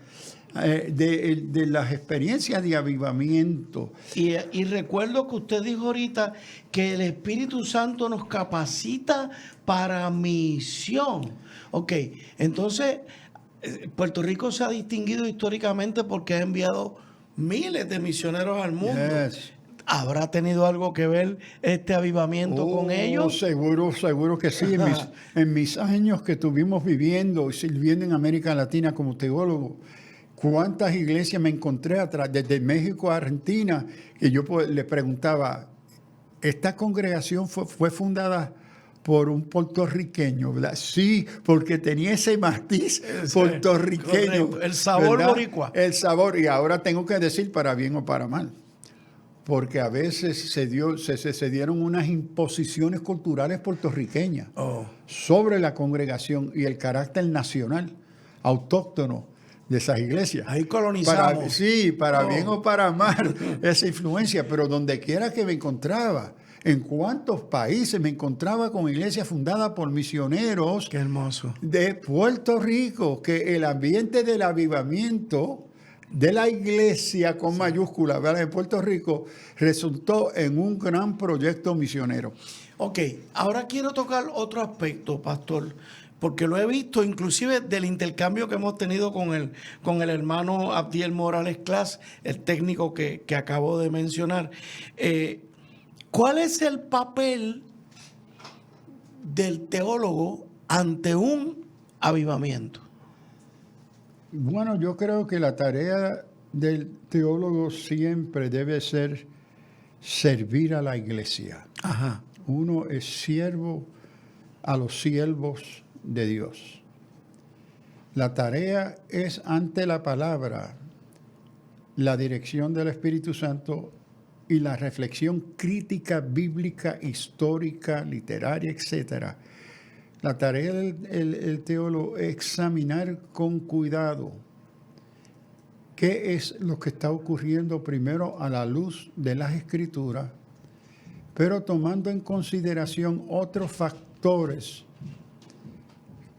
de las experiencias de avivamiento. Y recuerdo que usted dijo ahorita que el Espíritu Santo nos capacita para misión. Ok, entonces Puerto Rico se ha distinguido históricamente porque ha enviado miles de misioneros al mundo. Yes. ¿Habrá tenido algo que ver este avivamiento con ellos? Seguro que sí. En mis años que estuvimos viviendo y sirviendo en América Latina como teólogo, cuántas iglesias me encontré atrás, desde México a Argentina, que yo le preguntaba, ¿esta congregación fue fundada por un puertorriqueño, ¿verdad? Sí, porque tenía ese matiz puertorriqueño. Correcto. El sabor, ¿verdad? Boricua. El sabor, y ahora tengo que decir para bien o para mal. Porque a veces se dieron unas imposiciones culturales puertorriqueñas sobre la congregación y el carácter nacional, autóctono de esas iglesias. Ahí colonizamos. Para bien o para mal, esa influencia. Pero donde quiera que me encontraba, en cuántos países me encontraba con iglesias fundadas por misioneros. Qué hermoso. De Puerto Rico, que el ambiente del avivamiento de la iglesia con mayúscula, ¿verdad? En Puerto Rico, resultó en un gran proyecto misionero. Ok, ahora quiero tocar otro aspecto, pastor, porque lo he visto inclusive del intercambio que hemos tenido con el hermano Abdiel Morales Class, el técnico que acabo de mencionar. ¿Cuál es el papel del teólogo ante un avivamiento? Bueno, yo creo que la tarea del teólogo siempre debe ser servir a la iglesia. Ajá. Uno es siervo a los siervos de Dios. La tarea es ante la palabra, la dirección del Espíritu Santo y la reflexión crítica, bíblica, histórica, literaria, etcétera. La tarea del teólogo es examinar con cuidado qué es lo que está ocurriendo primero a la luz de las Escrituras, pero tomando en consideración otros factores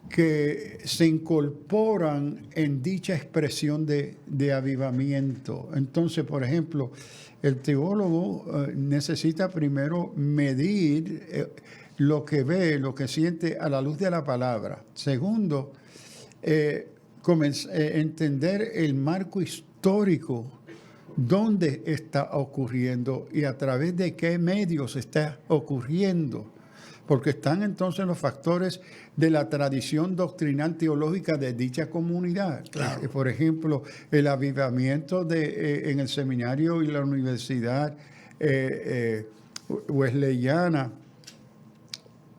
que se incorporan en dicha expresión de avivamiento. Entonces, por ejemplo, el teólogo necesita primero medir lo que ve, lo que siente a la luz de la palabra. Segundo, entender el marco histórico, dónde está ocurriendo y a través de qué medios está ocurriendo. Porque están entonces los factores de la tradición doctrinal teológica de dicha comunidad. Claro. Por ejemplo, el avivamiento en el seminario y la universidad wesleyana.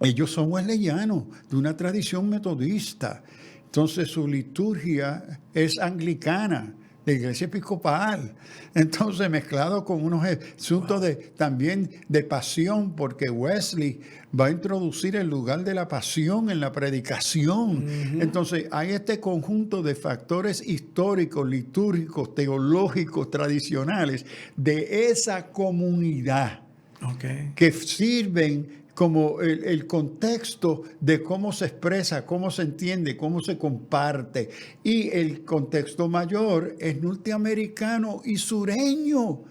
Ellos son wesleyanos, de una tradición metodista. Entonces su liturgia es anglicana, de iglesia episcopal. Entonces mezclado con unos asuntos también de pasión, porque Wesley va a introducir el lugar de la pasión en la predicación. Entonces hay este conjunto de factores históricos, litúrgicos, teológicos, tradicionales de esa comunidad que sirven como el contexto de cómo se expresa, cómo se entiende, cómo se comparte. Y el contexto mayor es norteamericano y sureño.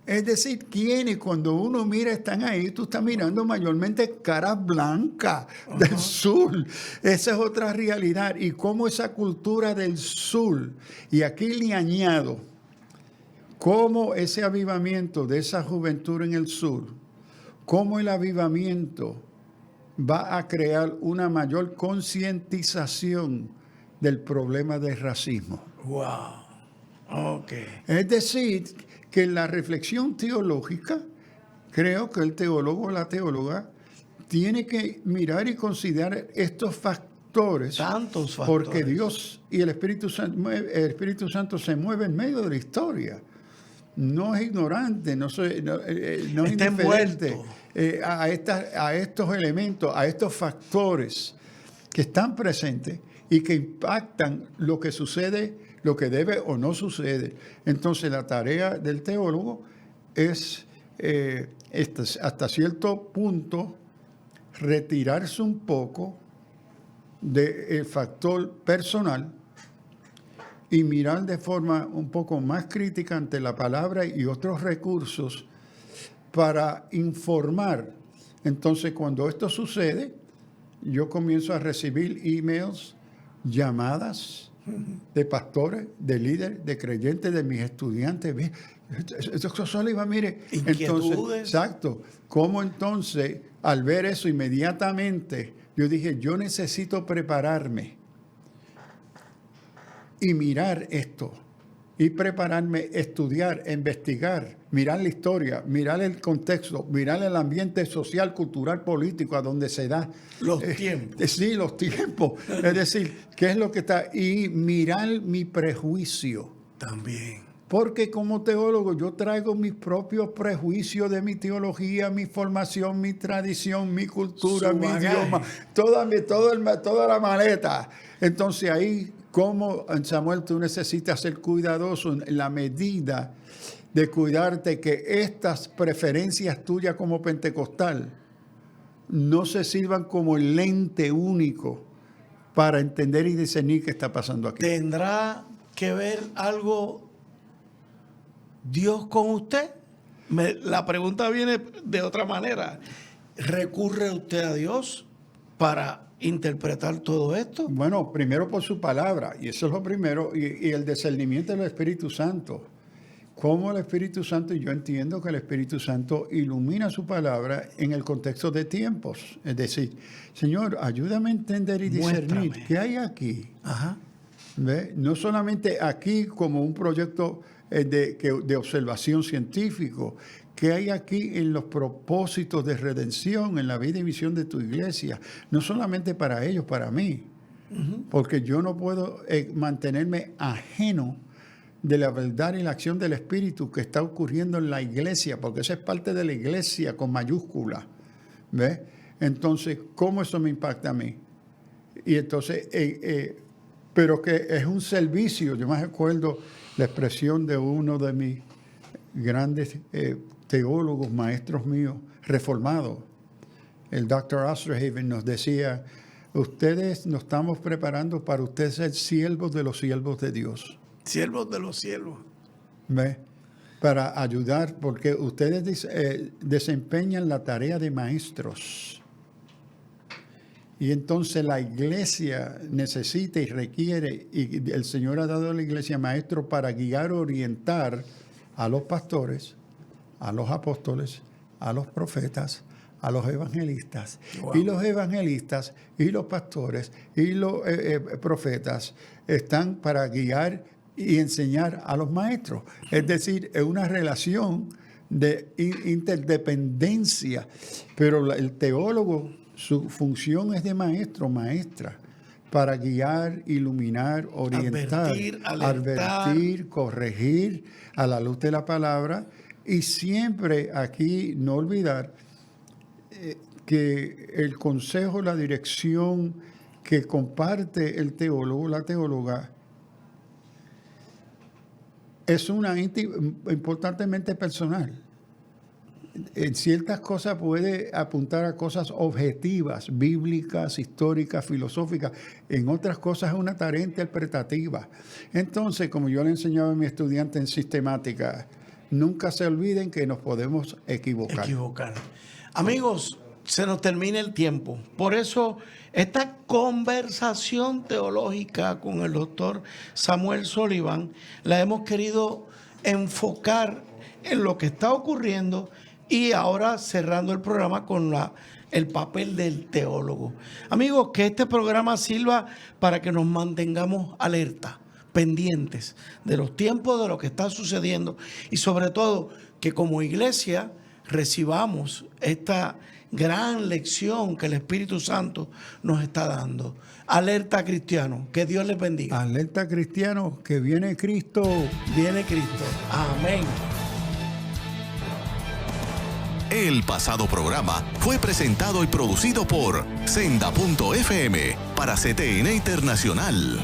Es decir, quienes cuando uno mira están ahí, tú estás mirando mayormente caras blancas del sur. Esa es otra realidad. Y cómo esa cultura del sur, y aquí le añado, cómo ese avivamiento de esa juventud en el sur, cómo el avivamiento va a crear una mayor concientización del problema del racismo. Wow. Ok. Es decir, que en la reflexión teológica, creo que el teólogo o la teóloga tiene que mirar y considerar estos factores. Tantos factores. Porque Dios y el Espíritu Santo se mueven en medio de la historia. No es ignorante, no es indiferente a estos elementos, a estos factores que están presentes y que impactan lo que sucede, lo que debe o no sucede. Entonces la tarea del teólogo es hasta cierto punto retirarse un poco del factor personal y mirar de forma un poco más crítica ante la palabra y otros recursos para informar. Entonces, cuando esto sucede, yo comienzo a recibir emails, llamadas de pastores, de líderes, de creyentes, de mis estudiantes. Doctor Soliva, mire, entonces, exacto, ¿cómo entonces, al ver eso inmediatamente, yo dije, yo necesito prepararme y mirar esto, y prepararme, estudiar, investigar, mirar la historia, mirar el contexto, mirar el ambiente social, cultural, político, a donde se da. Los tiempos. Sí, los tiempos. Es decir, ¿qué es lo que está? Y mirar mi prejuicio. También. Porque como teólogo yo traigo mis propios prejuicios de mi teología, mi formación, mi tradición, mi cultura, mi idioma, toda la maleta. Entonces ahí, como Samuel, tú necesitas ser cuidadoso en la medida de cuidarte que estas preferencias tuyas como pentecostal no se sirvan como el lente único para entender y discernir qué está pasando aquí. ¿Tendrá que ver algo Dios con usted? La pregunta viene de otra manera. ¿Recurre usted a Dios para interpretar todo esto? Bueno, primero por su palabra, y eso es lo primero, y el discernimiento del Espíritu Santo. Cómo el Espíritu Santo, y yo entiendo que el Espíritu Santo ilumina su palabra en el contexto de tiempos. Es decir, Señor, ayúdame a entender y discernir. Muéstrame. ¿Qué hay aquí? Ajá. ¿Ve? No solamente aquí como un proyecto de observación científico, ¿qué hay aquí en los propósitos de redención, en la vida y misión de tu iglesia? No solamente para ellos, para mí. Porque yo no puedo mantenerme ajeno de la verdad y la acción del Espíritu que está ocurriendo en la iglesia, porque esa es parte de la iglesia con mayúscula. ¿Ves? Entonces, ¿cómo eso me impacta a mí? Y entonces, pero que es un servicio. Yo me acuerdo la expresión de uno de mis grandes teólogos, maestros míos, reformados. El Dr. Osterhaven nos decía, ustedes nos estamos preparando para ustedes ser siervos de los siervos de Dios. Siervos de los siervos. ¿Ve? Para ayudar, porque ustedes desempeñan la tarea de maestros. Y entonces la iglesia necesita y requiere, y el Señor ha dado a la iglesia maestros para guiar, orientar a los pastores, a los apóstoles, a los profetas, a los evangelistas. Wow. Y los evangelistas y los pastores y los profetas están para guiar y enseñar a los maestros. Es decir, es una relación de interdependencia. Pero el teólogo, su función es de maestro, maestra, para guiar, iluminar, orientar, advertir, corregir a la luz de la palabra. Y siempre aquí no olvidar que el consejo, la dirección que comparte el teólogo, la teóloga, es una importantemente personal. En ciertas cosas puede apuntar a cosas objetivas, bíblicas, históricas, filosóficas. En otras cosas es una tarea interpretativa. Entonces, como yo le enseñaba a mi estudiante en sistemática, nunca se olviden que nos podemos equivocar. Amigos, se nos termina el tiempo. Por eso, esta conversación teológica con el doctor Samuel Sullivan la hemos querido enfocar en lo que está ocurriendo y ahora cerrando el programa con el papel del teólogo. Amigos, que este programa sirva para que nos mantengamos alerta, pendientes de los tiempos, de lo que está sucediendo y sobre todo que como iglesia recibamos esta gran lección que el Espíritu Santo nos está dando. Alerta cristiano, que Dios les bendiga. Alerta cristiano, que viene Cristo. Viene Cristo. Amén. El pasado programa fue presentado y producido por Senda.fm para CTN Internacional.